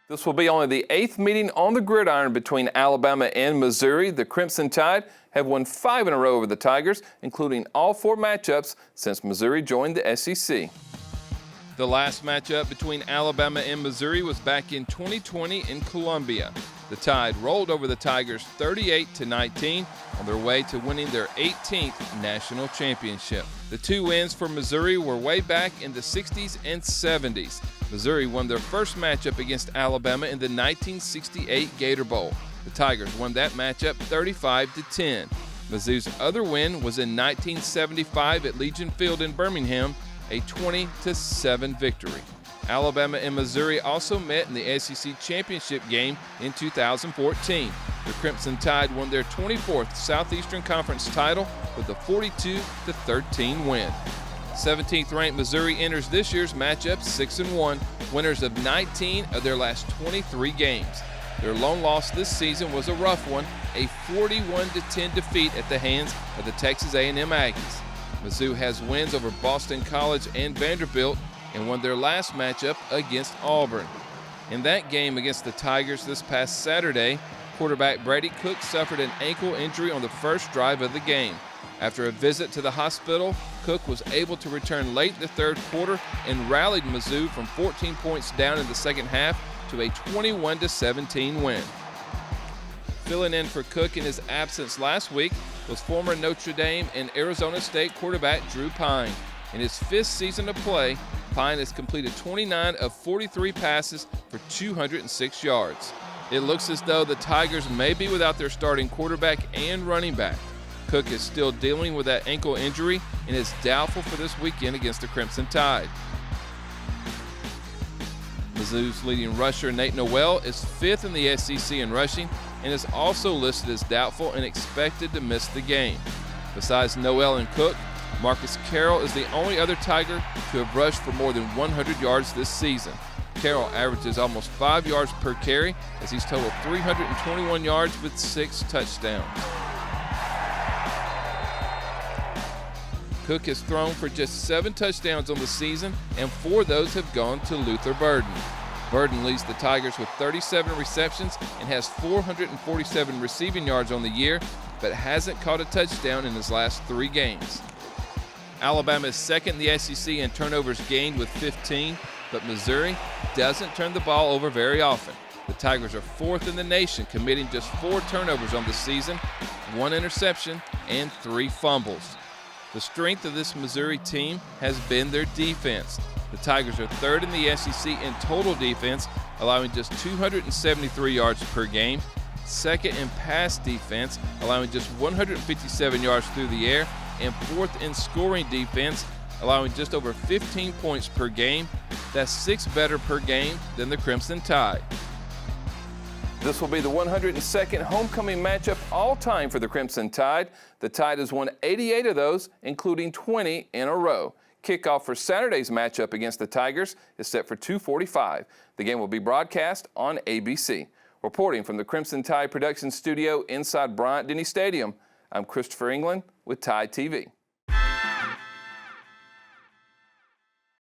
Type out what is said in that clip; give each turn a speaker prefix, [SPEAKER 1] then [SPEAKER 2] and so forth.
[SPEAKER 1] This will be only the 8th meeting on the gridiron between Alabama and Missouri. The Crimson Tide have won 5 in a row over the Tigers, including all 4 matchups since Missouri joined the SEC. The last matchup between Alabama and Missouri was back in 2020 in Columbia. The Tide rolled over the Tigers 38-19 on their way to winning their 18th national championship. The 2 wins for Missouri were way back in the 60s and 70s. Missouri won their first matchup against Alabama in the 1968 Gator Bowl. The Tigers won that matchup 35-10. Mizzou's other win was in 1975 at Legion Field in Birmingham, a 20-7 victory. Alabama and Missouri also met in the SEC championship game in 2014. The Crimson Tide won their 24th Southeastern Conference title with a 42-13 win. 17th-ranked Missouri enters this year's matchup 6-1, winners of 19 of their last 23 games. Their lone loss this season was a rough one, a 41-10 defeat at the hands of the Texas A&M Aggies. Mizzou has wins over Boston College and Vanderbilt and won their last matchup against Auburn. In that game against the Tigers this past Saturday, quarterback Brady Cook suffered an ankle injury on the first drive of the game. After a visit to the hospital, Cook was able to return late in the third quarter and rallied Mizzou from 14 points down in the second half to a 21-17 win. Filling in for Cook in his absence last week was former Notre Dame and Arizona State quarterback Drew Pine. In his 5th season of play, Pine has completed 29 of 43 passes for 206 yards. It looks as though the Tigers may be without their starting quarterback and running back. Cook is still dealing with that ankle injury and is doubtful for this weekend against the Crimson Tide. Mizzou's leading rusher Nate Noel is 5th in the SEC in rushing and is also listed as doubtful and expected to miss the game. Besides Noel and Cook, Marcus Carroll is the only other Tiger to have rushed for more than 100 yards this season. Carroll averages almost 5 yards per carry as he's totaled 321 yards with 6 touchdowns. Cook has thrown for just 7 touchdowns on the season, and 4 of those have gone to Luther Burden. Burden leads the Tigers with 37 receptions and has 447 receiving yards on the year, but hasn't caught a touchdown in his last 3 games. Alabama is 2nd in the SEC in turnovers gained with 15, but Missouri doesn't turn the ball over very often. The Tigers are 4th in the nation, committing just 4 turnovers on the season, 1 interception, and 3 fumbles. The strength of this Missouri team has been their defense. The Tigers are 3rd in the SEC in total defense, allowing just 273 yards per game, 2nd in pass defense, allowing just 157 yards through the air, and 4th in scoring defense, allowing just over 15 points per game. That's 6 better per game than the Crimson Tide. This will be the 102nd homecoming matchup all time for the Crimson Tide. The Tide has won 88 of those, including 20 in a row. Kickoff for Saturday's matchup against the Tigers is set for 2:45. The game will be broadcast on ABC. Reporting from the Crimson Tide production studio inside Bryant-Denny Stadium, I'm Christopher England with Tide TV.